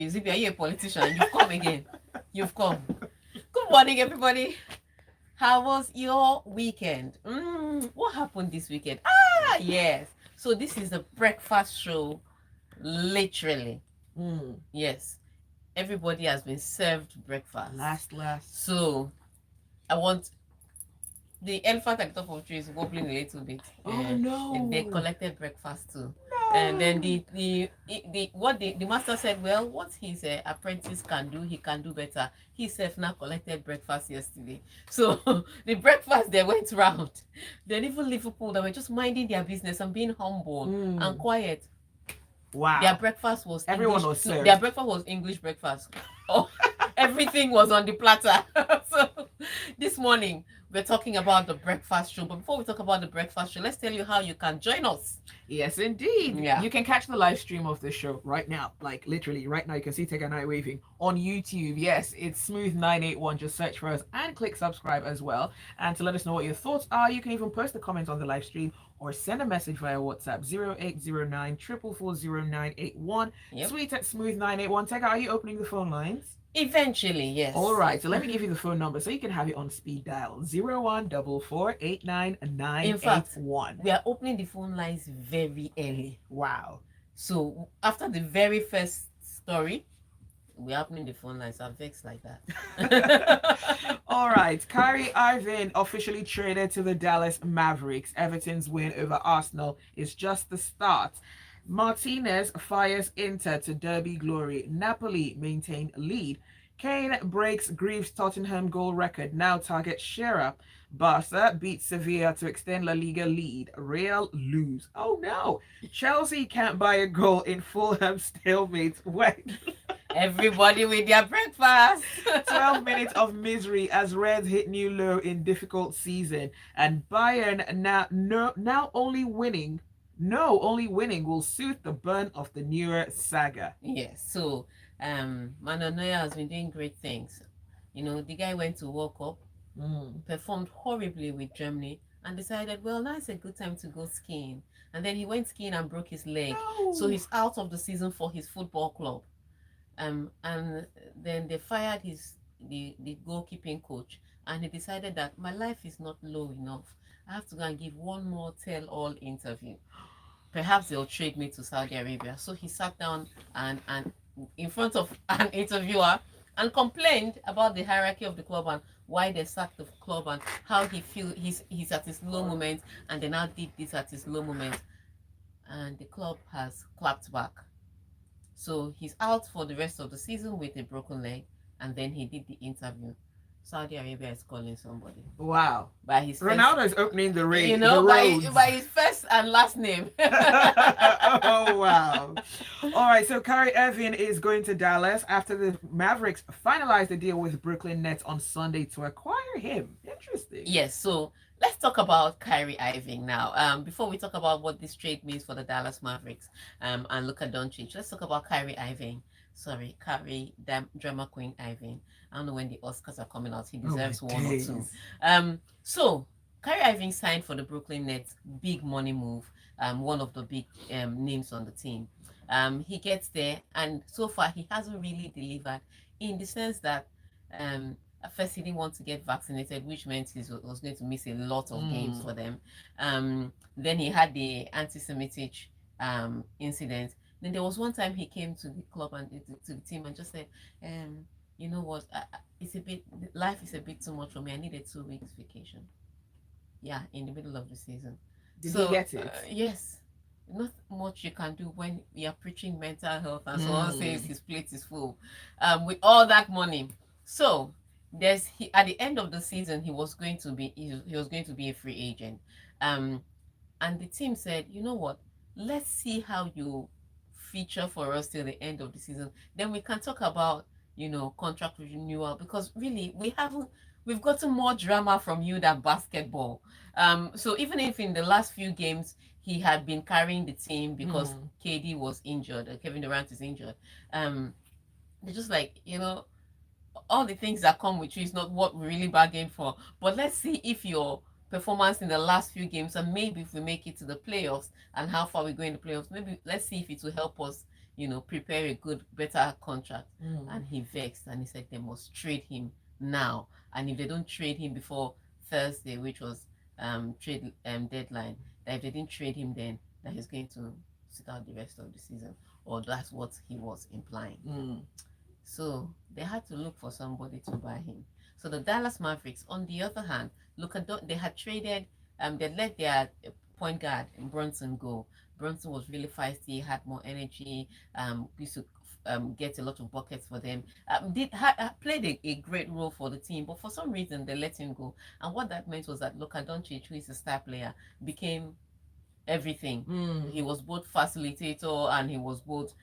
If you're a politician, you've come again. You've come. Good morning, everybody. How was your weekend? What happened this weekend? Yes. So this is the breakfast show, literally. Yes. Everybody has been served breakfast. Last. So I want the elephant at the top of the tree is wobbling a little bit. Oh no! They collected breakfast too. No. And then the master said, well, what his apprentice can do, he can do better. He self now collected breakfast yesterday. So the breakfast they went round. Then even Liverpool, they were just minding their business and being humble and quiet. Wow. Their breakfast was everyone English, was served. Their breakfast was English breakfast. Oh, everything was on the platter. So this morning we're talking about the breakfast show. But before we talk about the breakfast show, let's tell you how you can join us. Yes, indeed. Yeah. You can catch the live stream of the show right now. Like literally right now, you can see Take a Night waving on YouTube. Yes, it's Smooth 981. Just search for us and click subscribe as well. And to let us know what your thoughts are, you can even post a comment on the live stream or send a message via WhatsApp 0809 4440981. Yep. Tweet at Smooth 981. Take, are you opening the phone lines? Eventually, yes. All right, so let me give you the phone number so you can have it on speed dial 0144899181. In fact, we are opening the phone lines very early. Wow. So after the very first story, we're opening the phone lines. I'm vexed like that. All right, Kyrie Irving officially traded to the Dallas Mavericks. Everton's win over Arsenal is just the start. Martinez fires Inter to derby glory. Napoli maintain lead. Kane breaks Greaves' Tottenham goal record. Now targets Shearer. Barca beats Sevilla to extend La Liga lead. Real lose. Oh no. Chelsea can't buy a goal in Fulham stalemate. Wait. Everybody with their breakfast. 12 minutes of misery as Reds hit new low in difficult season. And Bayern now only winning will suit the burn of the newer saga. Yes, so Manuel Neuer has been doing great things. You know, the guy went to World Cup, performed horribly with Germany, and decided, well, now it's a good time to go skiing. And then he went skiing and broke his leg. No. So he's out of the season for his football club. And then they fired the goalkeeping coach, and he decided that my life is not low enough. I have to go and give one more tell-all interview. Perhaps they'll trade me to Saudi Arabia. So he sat down and in front of an interviewer and complained about the hierarchy of the club and why they sacked the club and how he feels he's at his low moment, and they now did this at his low moment. And the club has clapped back. So he's out for the rest of the season with a broken leg, and then he did the interview. Saudi Arabia is calling somebody. Wow. By his Ronaldo is opening the ring. You know, by his first and last name. Oh, wow. All right, so Kyrie Irving is going to Dallas after the Mavericks finalized the deal with Brooklyn Nets on Sunday to acquire him. Interesting. Yes, so let's talk about Kyrie Irving now. Before we talk about what this trade means for the Dallas Mavericks and Luka Doncic, let's talk about Kyrie Irving. Sorry, Kyrie, drama queen Irving. I don't know when the Oscars are coming out. He deserves one or two. So Kyrie Irving signed for the Brooklyn Nets. Big money move. One of the big names on the team. He gets there, and so far he hasn't really delivered in the sense that at first he didn't want to get vaccinated, which meant he was going to miss a lot of games for them. Then he had the anti-Semitic incident. Then there was one time he came to the club and to the team and just said, you know what, life is a bit too much for me. I need a 2 weeks vacation. Yeah, in the middle of the season. Did he get it? Yes. Not much you can do when you're preaching mental health and someone says his plate is full with all that money. So at the end of the season he was going to be a free agent. And the team said, you know what, let's see how you feature for us till the end of the season, then we can talk about contract renewal, because really we've gotten more drama from you than basketball. So even if in the last few games he had been carrying the team because KD was injured, Kevin Durant is injured, they're just like, all the things that come with you is not what we really bargained for. But let's see if your performance in the last few games, and maybe if we make it to the playoffs and how far we go in the playoffs, maybe let's see if it will help us, prepare a good, better contract. Mm. And he vexed and he said they must trade him now. And if they don't trade him before Thursday, which was trade deadline, that if they didn't trade him then, that he's going to sit out the rest of the season. Or that's what he was implying. Mm. So they had to look for somebody to buy him. So the Dallas Mavericks, on the other hand, they had traded, they let their point guard Brunson go. Brunson was really feisty, had more energy, used to get a lot of buckets for them. Played a great role for the team, but for some reason they let him go. And what that meant was that Luka Doncic, who is a star player, became everything. He was both facilitator and he was both,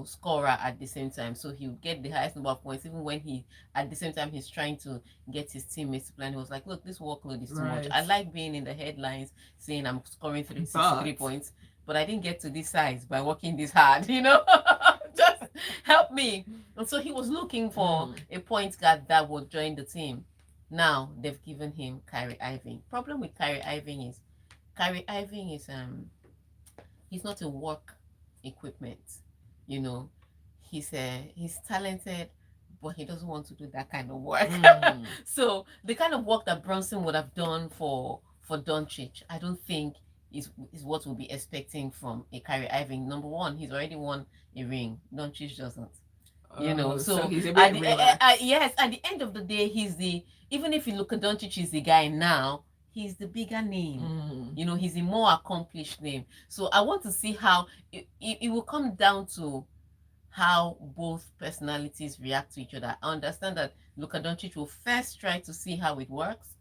scorer at the same time. So he would get the highest number of points, even when at the same time, he's trying to get his teammates to play. And he was like, look, this workload is too much. I like being in the headlines saying I'm scoring 63 points, but I didn't get to this size by working this hard, just help me. And so he was looking for a point guard that would join the team. Now they've given him Kyrie Irving. Problem with Kyrie Irving is he's not a work equipment, you know. He's talented, but he doesn't want to do that kind of work. So the kind of work that Brunson would have done for Doncic, I don't think is what we'll be expecting from a Kyrie Irving. Number one, he's already won a ring. Doncic doesn't. So he's a bit yes, at the end of the day, even if you look at Doncic is the guy now, he's the bigger name. He's a more accomplished name. So I want to see how it will come down to how both personalities react to each other. I understand that Luka Doncic will first try to see how it works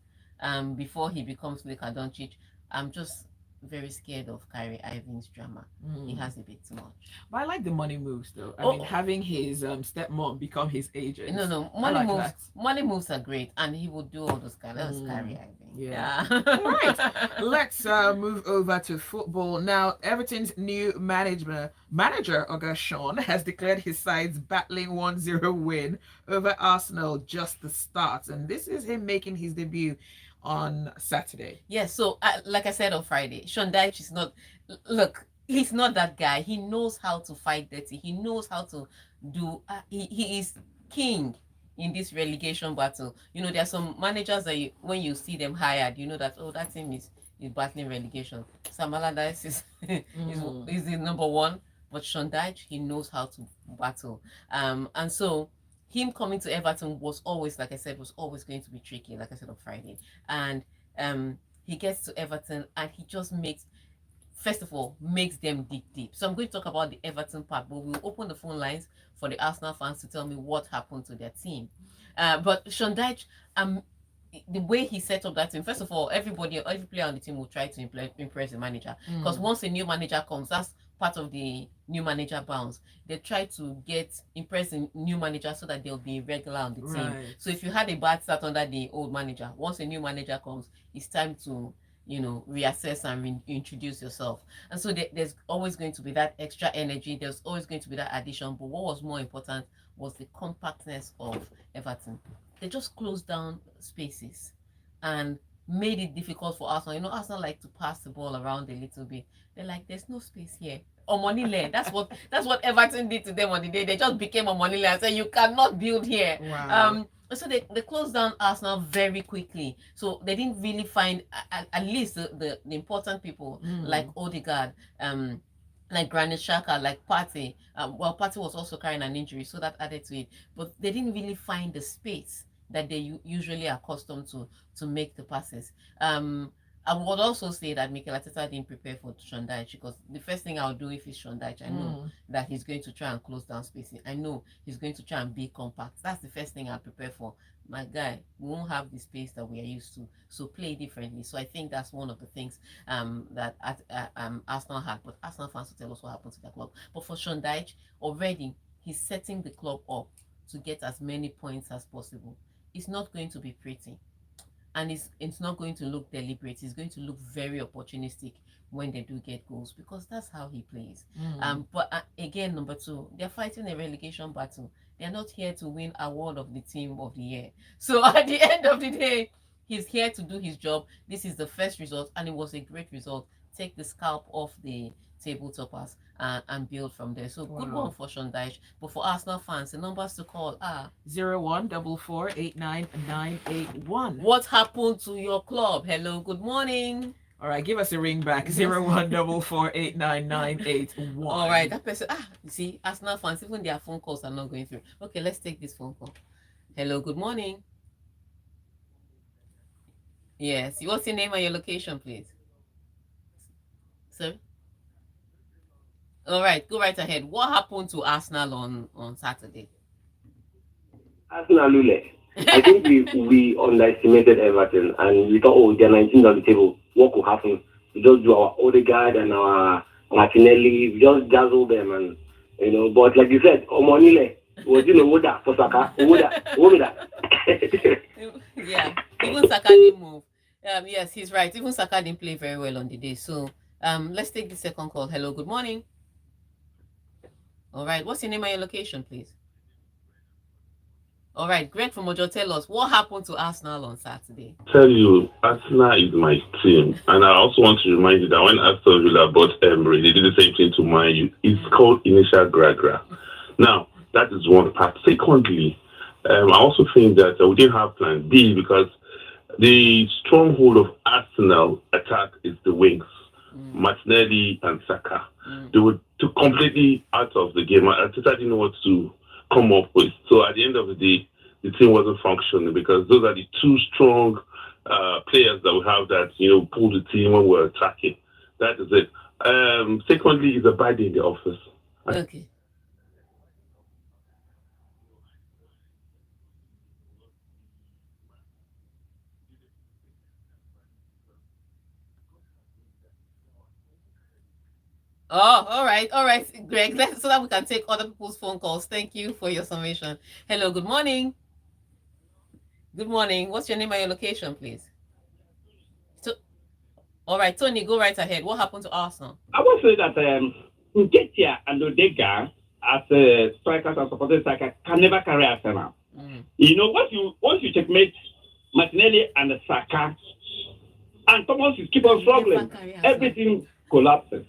before he becomes Luka Doncic. I'm just very scared of Kyrie Irving's drama. He has a bit too much. But I like the money moves though. I mean, having his stepmom become his agent. No, money moves are great, and he will do all those kind of Kyrie Irving. Yeah. All right. Let's move over to football now. Everton's new manager August Sean has declared his side's battling 1-0 win over Arsenal just the start, and this is him making his debut on Saturday. Yes, so like I said on Friday, Sean Dyche is not. Look, he's not that guy. He knows how to fight dirty. He knows how to do. He is king in this relegation battle. There are some managers that when you see them hired, you know that that team is battling relegation. Sam Allardyce is the number one, but Sean Dyche, he knows how to battle. And so him coming to Everton was always, like I said, was always going to be tricky, like I said on Friday. And he gets to Everton and he just first of all, makes them dig deep. So I'm going to talk about the Everton part, but we'll open the phone lines for the Arsenal fans to tell me what happened to their team. But Sean Dyche, the way he set up that team, first of all, every player on the team will try to impress the manager. Because once a new manager comes, that's part of the new manager bounce. They try to impress the new manager so that they'll be regular on the team. Right. So if you had a bad start under the old manager, once a new manager comes, it's time to reassess and reintroduce yourself. And so there's always going to be that extra energy. There's always going to be that addition. But what was more important was the compactness of Everton. They just closed down spaces and made it difficult for Arsenal. Arsenal like to pass the ball around a little bit. They're like, there's no space here. Omonile. That's what Everton did to them on the day. They just became Omonile and said, you cannot build here. Wow. So they closed down Arsenal very quickly. So they didn't really find at least the important people like Odegaard, like Granit Xhaka, like Partey. Partey was also carrying an injury, so that added to it. But they didn't really find the space that they usually are accustomed to make the passes. I would also say that Mikel Arteta didn't prepare for Sean Dyche, because the first thing I'll do if it's Sean Dyche, I know that he's going to try and close down spacing. I know he's going to try and be compact. That's the first thing I'll prepare for. My guy, we won't have the space that we are used to, so play differently. So I think that's one of the things that Arsenal had, but Arsenal fans will tell us what happened to the club. But for Sean Dyche, already he's setting the club up to get as many points as possible. It's not going to be pretty. And it's not going to look deliberate. It's going to look very opportunistic when they do get goals, because that's how he plays. But again, number two, they're fighting a relegation battle. They're not here to win award of the team of the year. So at the end of the day, he's here to do his job. This is the first result, and it was a great result. Take the scalp off the table toppers. and build from there. So good one Wow. for Sean Dyche. But for Arsenal fans, the numbers to call are 0144899881. what happened to your club? Hello, good morning. All right, give us a ring back. 0144899881. All right, that person. You see, Arsenal fans, even their phone calls are not going through. Okay, let's take this phone call. Hello, good morning. Yes, what's your name and your location, please? Sir? All right, go right ahead. What happened to Arsenal on Saturday? Arsenal Lule. I think we underestimated Everton and we thought, oh, they're 19th on the table. What could happen? We just do our Odegaard and our Martinelli, we just dazzle them and but like you said, Omonile was Woda for Saka. Woda. Yeah, even Saka didn't move. Yes, he's right. Even Saka didn't play very well on the day. So let's take the second call. Hello, good morning. All right, what's your name and your location, please? All right, Greg from Ojo, tell us what happened to Arsenal on Saturday. Tell you, Arsenal is my team. And I also want to remind you that when Aston Villa bought Emery, they did the same thing to Man U. It's called initial gra. Now, that is one part. Secondly, I also think that we didn't have plan B because the stronghold of Arsenal attack is the wings, Martinelli and Saka. They were too completely out of the game. I didn't know what to come up with. So at the end of the day, the team wasn't functioning because those are the two strong players that we have that pull the team when we're attacking. That is it. Secondly, is a bad day in the office. Okay. Oh, all right, Greg. So that we can take other people's phone calls. Thank you for your summation. Hello, good morning. Good morning. What's your name and your location, please? So, all right, Tony, go right ahead. What happened to Arsenal? I would say that Nketiah and Odega as strikers and supporting striker can never carry Arsenal. Once you checkmate Martinelli and Saka, and Thomas is keep on struggling, everything collapses.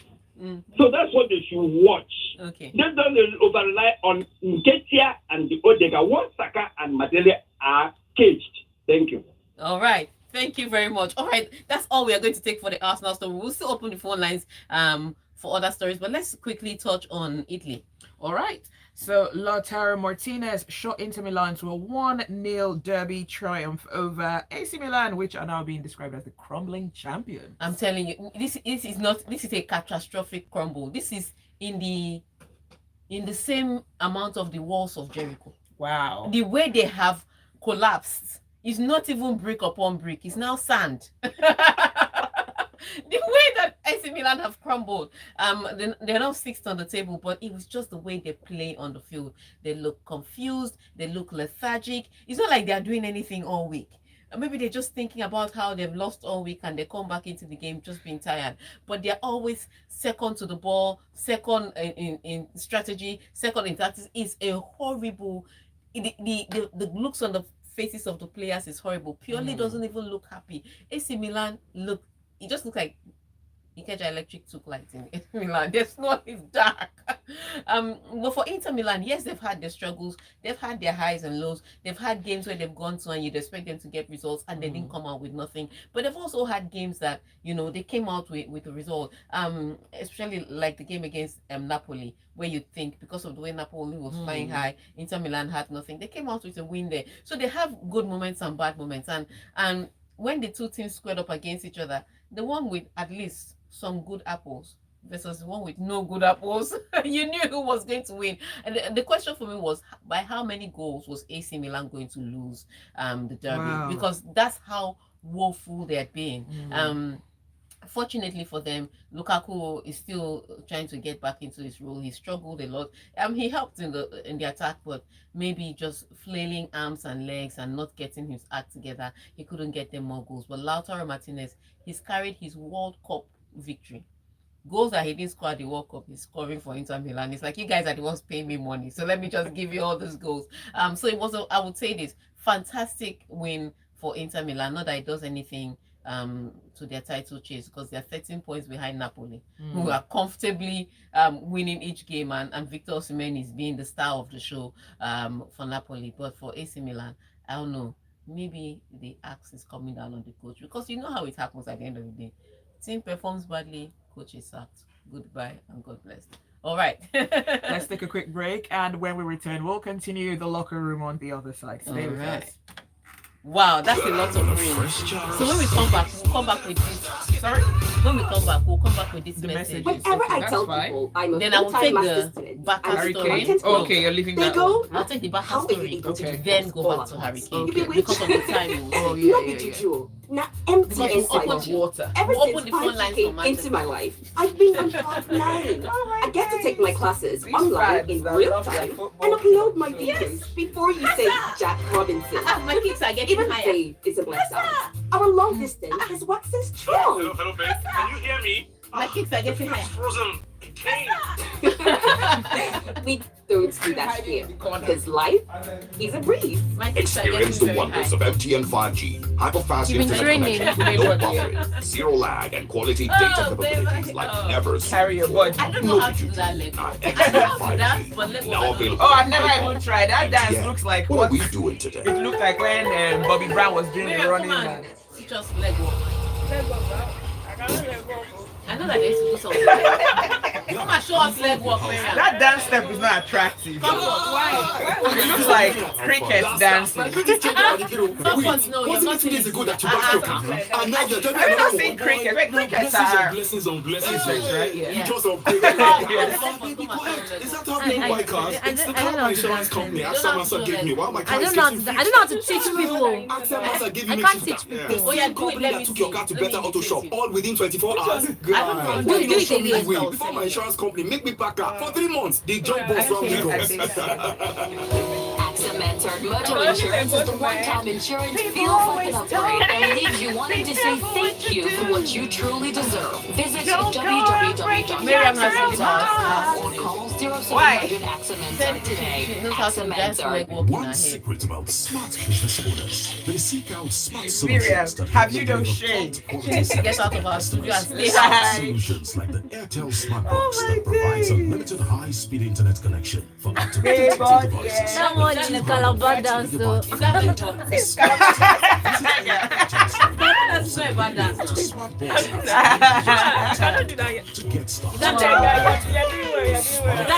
So that's what they should watch. Okay. They don't over rely on Nketiah and the Odega. Once Saka and Martinelli are caged. Thank you. All right. Thank you very much. All right. That's all we are going to take for the Arsenal story. We'll still open the phone lines for other stories, but let's quickly touch on Italy. All right. So Lautaro Martinez shot Inter Milan to a 1-0 derby triumph over AC Milan, which are now being described as the crumbling champions. I'm telling you, this is a catastrophic crumble. This is in the same amount of the walls of Jericho. Wow. The way they have collapsed is not even brick upon brick. It's now sand. The way that AC Milan have crumbled, they're now sixth on the table, but it was just the way they play on the field. They look confused. They look lethargic. It's not like they're doing anything all week. Maybe they're just thinking about how they've lost all week and they come back into the game just being tired. But they're always second to the ball, second in strategy, second in tactics. It's a horrible. The looks on the faces of the players is horrible. Purely doesn't even look happy. AC Milan it just looks like Ikeja Electric took light in Milan. There's not, it's dark. But for Inter Milan, yes, they've had their struggles, they've had their highs and lows, they've had games where they've gone to and you'd expect them to get results and they didn't come out with nothing. But they've also had games that they came out with a result. Especially like the game against Napoli, where you think because of the way Napoli was flying high, Inter Milan had nothing. They came out with a win there. So they have good moments and bad moments. And when the two teams squared up against each other, the one with at least some good apples versus the one with no good apples, you knew who was going to win. And the question for me was, by how many goals was AC Milan going to lose the derby? Wow. Because that's how woeful they had been. Fortunately for them, Lukaku is still trying to get back into his role. He struggled a lot. He helped in the attack, but maybe just flailing arms and legs and not getting his act together. He couldn't get them more goals. But Lautaro Martinez, he's carried his World Cup victory. Goals that he didn't score at the World Cup, he's scoring for Inter Milan. It's like, you guys are the ones paying me money, so let me just give you all those goals. So it was, I would say, this fantastic win for Inter Milan. Not that it does anything to their title chase, because they're 13 points behind Napoli, who Mm. are comfortably winning each game, and Victor Osimhen is being the star of the show for Napoli. But for AC Milan, I don't know. Maybe the axe is coming down on the coach, because you know how it happens at the end of the day. Team performs badly, coach is sacked. Goodbye and God bless. All right. Let's take a quick break, and when we return, we'll continue the locker room on the other side. Stay with us. Wow, that's a lot of rain. So when we come back, we'll come back with this. Sorry? When we come back, we'll come back with this The message. message. Whenever I That's tell fine. people I'm a Then I will full-time take master the student, back I'm story. Hurricane? Oh, Okay, you're leaving they that go, one. I'll take the back how is story. it going to Okay. do Then go all back to at once? Hurricane. Okay. Because of the time. Oh, Not yeah, be yeah, yeah. juju. Now empty Because Yes, inside. of water. Ever We'll since open the phone 5G lines came for into my Manchester. life, I've been on cloud nine. I get to take my classes These online fans in that real love their time and football upload my clubs, videos before you say Jack Robinson. My kids are getting Even higher. Dave is a blessed out. Our long distance is waxing strong. Hello, babe. Can you hear me? My kids are getting It's higher. frozen. Kane. We don't do that here because life is a breeze. My kids are getting Experience the very wonders high. of MTN 5G. Hyper-fast You've been internet training. connection with no buffering, zero lag, and quality data capabilities like never Carry your seen. body. I don't know how to do that leg. Now, I don't know MTN how to do that, but 5G. let's Now available. Oh, I've never even tried. That dance MTN. looks like What what? are we doing today? It looked like when Bobby Brown was doing the Miriam, running come on. man. Teach us leg walk. I know that they used to do something. Come and show us leg walk, Miriam. That dance step is not attractive. Come on, why? It looks like cricket dancing. Someone know you're not 2 days ago that you Ah, backed your car, and now you're telling me I've not another seen one. cricket. Wait, crickets Blessings are. on blessings on blessings, Right? You Yeah. just upgraded. Is that how people buy cars? I It's the don't car know my how to insurance do company. that. Ask You don't someone have to gave do me. that. Why my I car is don't know how to getting do, I don't know how to teach people. Ask them as I give you I me can't to teach that. people. Oh, yeah, do Same it. company Let that me took your see. car to Let better me auto see shop it. all within 24 hours. I don't know. Do it Show me the again. way. Before my insurance company make me back car for 3 months. They jump boss from I Lagos. think so. Accidental motor insurance is the one-time insurance feels like an upgrade and leaves you wanting to say thank you for what you truly deserve. Visit Miriam has www.accidental or to call Why? 0700 Accidental today. She knows how to dance leg walk in her One head. secret about smart business owners. They seek out smart Miriam, solutions that have help you them no deliver shame? top She needs to get out of our studio and stay high. solutions like the Airtel Smart Oh Box my that provides days. unlimited high-speed internet connection for up to Hey, 50 boy, devices. That one in the Calabar dance though. Is that leg walk? That's not a bad dance. Smart Box has to get started. That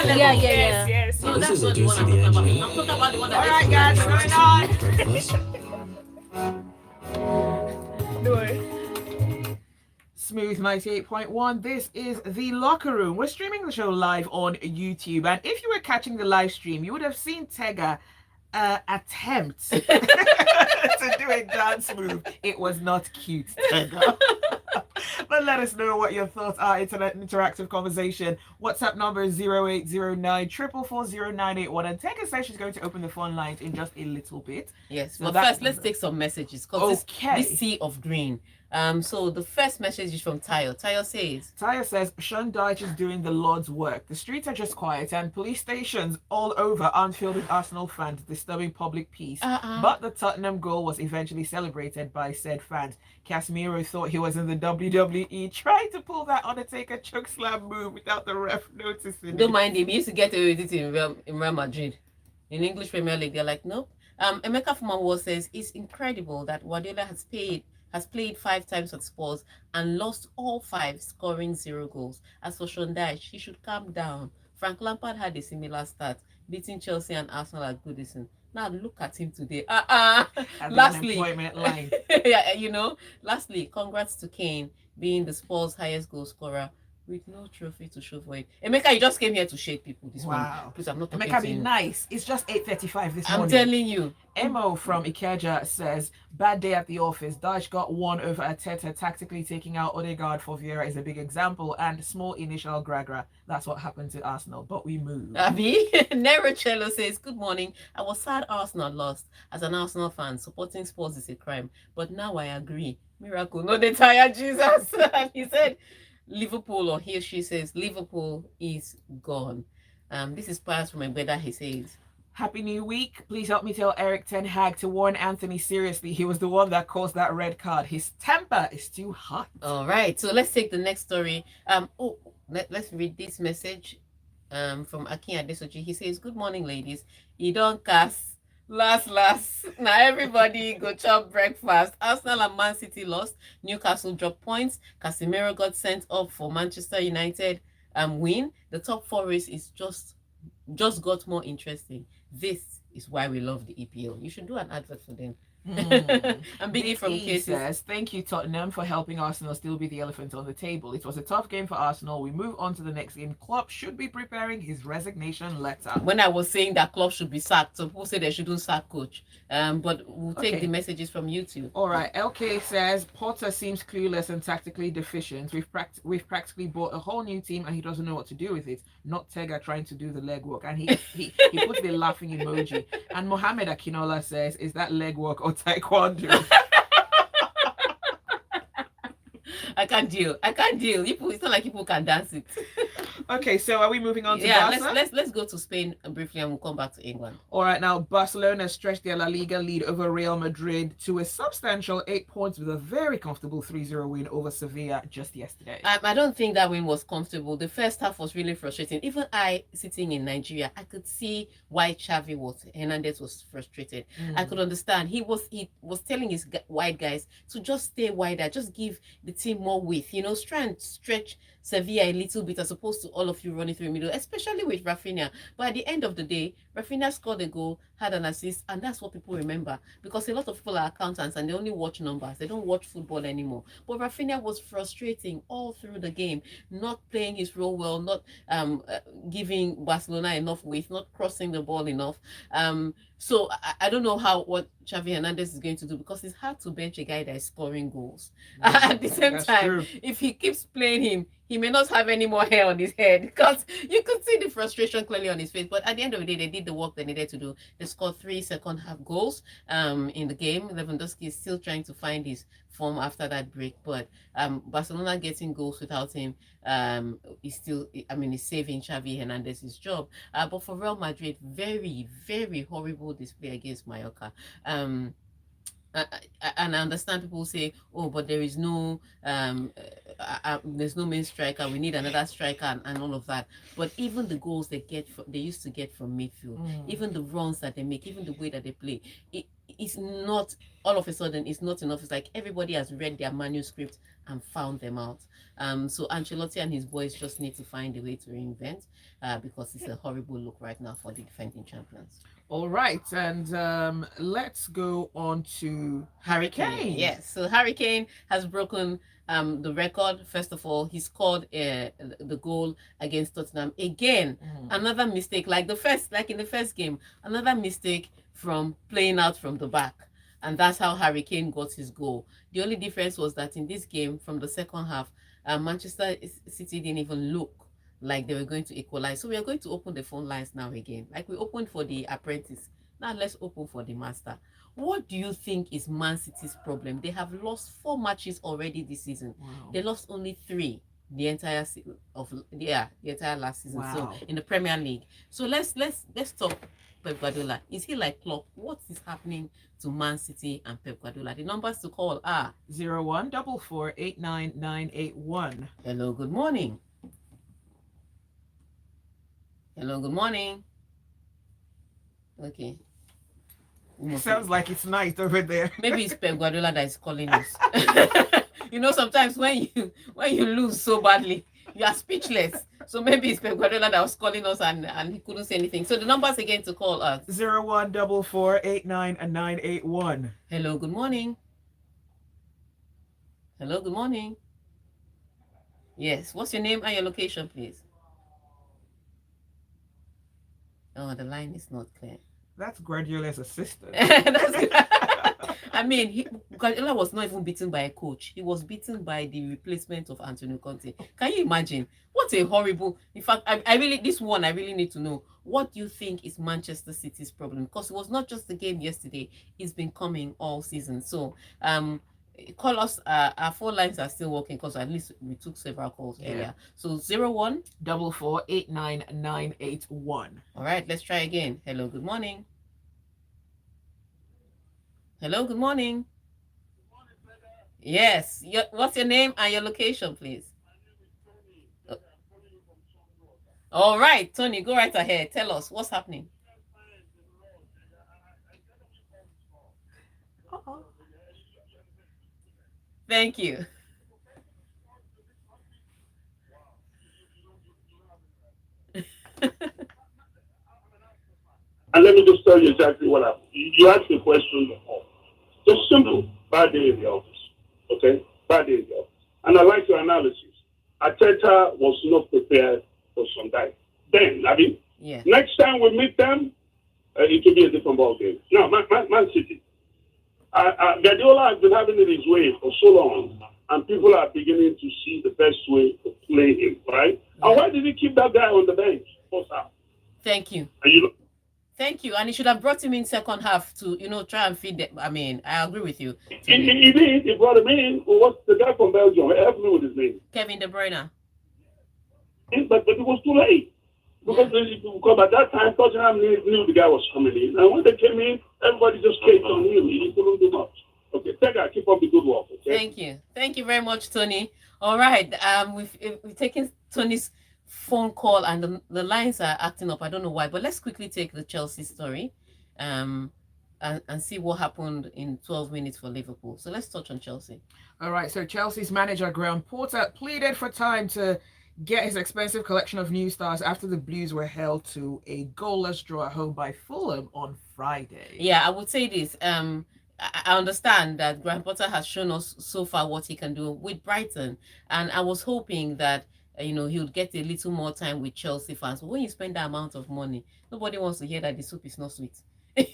leg Yeah, walk. yeah, yeah. No, that's not the one I'm talking about. I'm talking about the one that All right, guys, going on. Smooth 98.1. This is The Locker Room. We're streaming the show live on YouTube. And if you were catching the live stream, you would have seen Tega attempt to do a dance move. It was not cute, Tega. But let us know what your thoughts are. Internet interactive conversation. WhatsApp number is 0809 444 0981. And Tega says she's going to open the phone lines in just a little bit. Yes, So but that's- first let's take some messages because Okay. this sea of green. So the first message is from Tayo. Tayo says, Tyre says Sean Dyche is doing the Lord's work. The streets are just quiet and police stations all over aren't filled with Arsenal fans disturbing public peace. But the Tottenham goal was eventually celebrated by said fans. Casemiro thought he was in the WWE, trying to pull that Undertaker chokeslam move without the ref noticing. don't mind him. He used to get away with it in Real Madrid. In English Premier League, they're like, nope. Emeka Fumawo says it's incredible that Guardiola has played 5 times at Spurs and lost all 5, scoring 0 goals. As for Sean Dyche, he should calm down. Frank Lampard had a similar start, beating Chelsea and Arsenal at Goodison. Now look at him today. At the Lastly, unemployment line. yeah, lastly, congrats to Kane being the Spurs' highest goal scorer with no trophy to show for it. Emeka, you just came here to shake people this morning. Wow. Please, I'm not talking Emeka, to be you. nice. It's just 8:35 this I'm morning. telling you. Emo from Ikeja says, bad day at the office. Dyche got one over Arteta. Tactically taking out Odegaard for Vieira is a big example. And small initial gragra. That's what happened to Arsenal. But we move. Abi, Nero Cello says, good morning. I was sad Arsenal lost. As an Arsenal fan, supporting Spurs is a crime. But now I agree. Miracle, no they tired Jesus. And he said, Liverpool, or he or she says, Liverpool is gone. This is Pius from Ebeda, he says. Happy New Week. Please help me tell Eric Ten Hag to warn Anthony seriously. He was the one that caused that red card. His temper is too hot. All right. So let's take the next story. Let's read this message from Akin Adesoji. He says, "Good morning, ladies. You don't cast last. Now everybody go chop breakfast. Arsenal and Man City lost. Newcastle dropped points. Casemiro got sent off for Manchester United win. The top four race is just got more interesting. This is why we love the EPL. You should do an advert for them." I'm beginning from cases. Says, "Thank you, Tottenham, for helping Arsenal still be the elephant on the table. It was a tough game for Arsenal. We move on to the next game. Klopp should be preparing his resignation letter." When I was saying that Klopp should be sacked, so people say they shouldn't sack coach. But we'll take the messages from YouTube. All right. LK says, "Potter seems clueless and tactically deficient. We've practically bought a whole new team and he doesn't know what to do with it. Not Tega trying to do the legwork." And he puts the laughing emoji. And Mohammed Akinola says, "Is that legwork or taekwondo?" I can't deal. It's not like people can dance it. Okay, so are we moving on to Barca? let's go to Spain briefly and we'll come back to England. All right, now Barcelona stretched their La Liga lead over Real Madrid to a substantial 8 points with a very comfortable 3-0 win over Sevilla just yesterday. I don't think that win was comfortable. The first half was really frustrating. Even I, sitting in Nigeria, I could see why Hernandez was frustrated. I could understand. He was telling his wide guys to just stay wider, just give the team more width, try and stretch Sevilla a little bit as opposed to all of you running through the middle, especially with Rafinha. But at the end of the day, Rafinha scored a goal, had an assist, and that's what people remember, because a lot of people are accountants and they only watch numbers. They don't watch football anymore. But Rafinha was frustrating all through the game, not playing his role well, not giving Barcelona enough width, not crossing the ball enough. So I don't know what Xavi Hernandez is going to do, because it's hard to bench a guy that is scoring goals. At the same time, if he keeps playing him, he may not have any more hair on his head, because you could see the frustration clearly on his face. But at the end of the day, they did the work they needed to do. They scored 3 second half goals in the game. Lewandowski is still trying to find his form after that break, but Barcelona getting goals without him is still, he's saving Xavi Hernandez's job. But for Real Madrid, very, very horrible display against Mallorca. And I understand people say, "Oh, but there is no there's no main striker. We need another striker," and all of that. But even the goals they used to get from midfield, even the runs that they make, even the way that they play, it's not all of a sudden. It's not enough. It's like everybody has read their manuscript and found them out. So Ancelotti and his boys just need to find a way to reinvent, because it's a horrible look right now for the defending champions. All right, and let's go on to Harry Kane. Yes, so Harry Kane has broken the record. First of all, he scored the goal against Tottenham again. Another mistake, like in the first game, another mistake from playing out from the back, and that's how Harry Kane got his goal. The only difference was that in this game, from the second half, Manchester City didn't even look like they were going to equalize. So we are going to open the phone lines now again, like we opened for the apprentice. Now let's open for the master. What do you think is Man City's problem? They have lost 4 matches already this season. Wow. They lost only 3 the entire last season. Wow. So in the Premier League. So let's talk Pep Guardiola. Is he like Klopp? What is happening to Man City and Pep Guardiola? The numbers to call are 0144899981. Hello, good morning. Hello, good morning. Okay. Sounds like it's night over there. Maybe it's Pep Guardiola that is calling us. Sometimes when you lose so badly, you are speechless. So maybe it's Pep Guardiola that was calling us and he couldn't say anything. So the numbers again to call us: 0144899981. Hello, good morning. Hello, good morning. Yes, what's your name and your location, please? Oh, the line is not clear. That's Guardiola's assistant. Guardiola was not even beaten by a coach. He was beaten by the replacement of Antonio Conte. Can you imagine? What a horrible... In fact, I really need to know, what do you think is Manchester City's problem? Because it was not just the game yesterday. It's been coming all season. So, Call us. Our phone lines are still working because at least we took several calls earlier. So 01 44 89981. All right, let's try again. Hello, good morning. Hello, good morning. Yes. What's your name and your location, please? All right, Tony, go right ahead. Tell us what's happening. Uh-oh. Thank you. And let me just tell you exactly what happened. You asked the question before. Just simple. Bad day in the office. Okay? Bad day in the office. And I like your analysis. Ateta was not prepared for some time. Then, I mean, next time we meet them, it will be a different ball game. Now, Man City. Guardiola has been having it his way for so long, and people are beginning to see the best way to play him, right? And why did he keep that guy on the bench? Thank you. Thank you. And he should have brought him in second half to, try and feed them. I mean, I agree with you. He did. He brought him in. What's the guy from Belgium? Help me with his name. Kevin De Bruyne. But it was too late. Because at that time, Tottenham knew the guy was coming in. And when they came in, everybody just came on him. He couldn't do much. Okay, keep up the good work. Okay? Thank you. Thank you very much, Tony. All right. We've taken Tony's phone call and the lines are acting up. I don't know why, but let's quickly take the Chelsea story and see what happened in 12 minutes for Liverpool. So let's touch on Chelsea. All right. So Chelsea's manager, Graham Potter, pleaded for time to get his expensive collection of new stars after the Blues were held to a goalless draw at home by Fulham on Friday. Yeah, I would say this. I understand that Graham Potter has shown us so far what he can do with Brighton, and I was hoping that he would get a little more time with Chelsea fans. But when you spend that amount of money, nobody wants to hear that the soup is not sweet.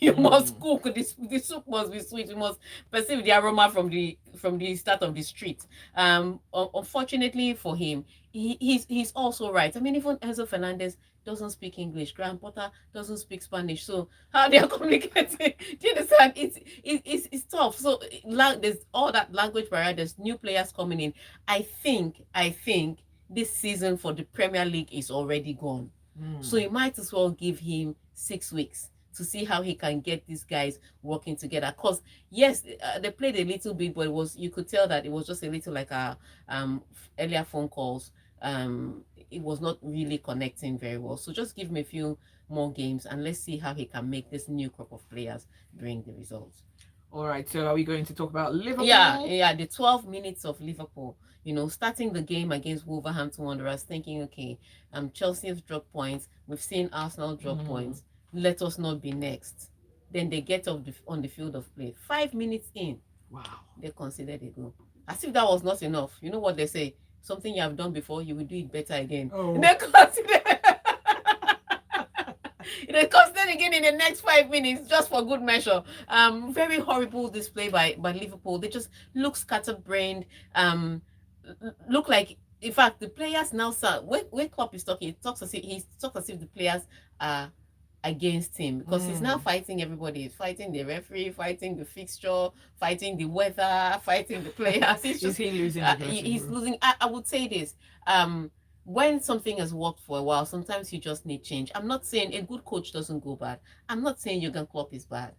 You must cook. The soup must be sweet. You must perceive the aroma from the start of the street. Unfortunately for him, he's also right. I mean, even Enzo Fernandez doesn't speak English. Graham Potter doesn't speak Spanish. So how they are communicating? Do you understand? It's tough. So there's all that language barrier. There's new players coming in. I think this season for the Premier League is already gone. So you might as well give him 6 weeks to see how he can get these guys working together. Because yes, they played a little bit, but you could tell that it was just a little like earlier phone calls. It was not really connecting very well. So just give him a few more games and let's see how he can make this new crop of players bring the results. All right, so are we going to talk about Liverpool? Yeah, the 12 minutes of Liverpool. Starting the game against Wolverhampton Wanderers, thinking, okay, Chelsea have dropped points. We've seen Arsenal drop points. Let us not be next. Then they get on the field of play. 5 minutes in, wow, they conceded a goal. As if that was not enough. You know what they say? Something you have done before, you will do it better again. They conceded. They conceded again in the next 5 minutes, just for good measure. Very horrible display by Liverpool. They just look scatterbrained. Look like, in fact, the players now when Klopp is talking, he talks as if the players are against him, because he's now fighting everybody. He's fighting the referee, fighting the fixture, fighting the weather, fighting the players. Is he losing? He's losing. I would say this. When something has worked for a while, sometimes you just need change. I'm not saying a good coach doesn't go bad. I'm not saying Jurgen Klopp is bad.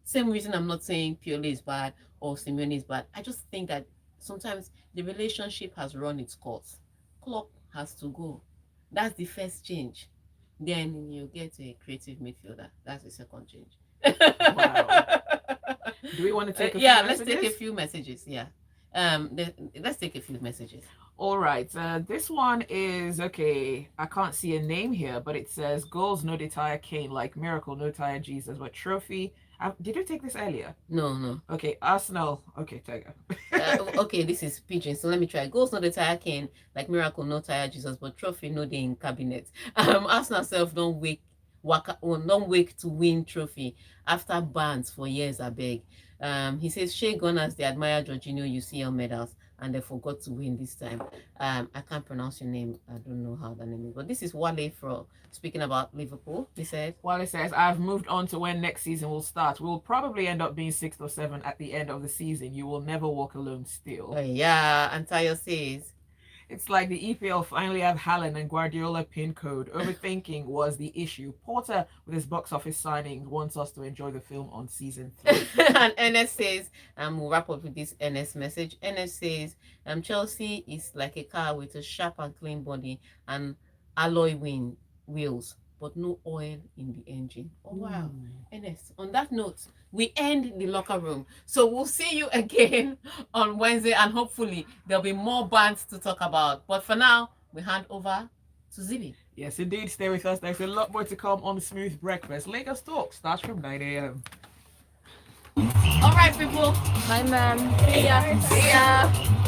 Same reason I'm not saying Pioli is bad or Simeone is bad. I just think that sometimes the relationship has run its course. Klopp has to go. That's the first change. Then you get a creative midfielder. That's the second change. Wow. Do we want to take a few messages? Let's take a few messages. Yeah. Let's take a few messages. All right. This one is, okay, I can't see a name here, but it says goals no dey tire Kane, like miracle no tire Jesus, but trophy. Did you take this earlier? No. Okay, Arsenal. Okay, Tiger. Okay, this is pigeon. So let me try. Goals no dey tire Kane, like miracle no tire Jesus, but trophy no dey in cabinet. Arsenal self don't wake to win trophy after bans for years. I beg. He says Shea Gunners they admire Jorginho UCL medals. and they forgot to win this time. I can't pronounce your name. I don't know how the name is, but this is Wale from speaking about Liverpool. He said, Wale says, I've moved on to when next season will start. We'll probably end up being 6th or 7th at the end of the season. You will never walk alone still. Oh, yeah. And Tayo says, it's like the EPL finally have Haaland and Guardiola pin code. Overthinking was the issue. Porter, with his box office signings, wants us to enjoy the film on season 3. And NS says, we'll wrap up with this NS message. NS says, Chelsea is like a car with a sharp and clean body and alloy wheels, but no oil in the engine. Oh, wow. NS, on that note, we end the locker room. So we'll see you again on Wednesday, and hopefully there'll be more bands to talk about. But for now, we hand over to Zibi. Yes, indeed. Stay with us. There's a lot more to come on Smooth Breakfast. Lagos Talk starts from 9 a.m. All right, people. Bye, ma'am. See ya.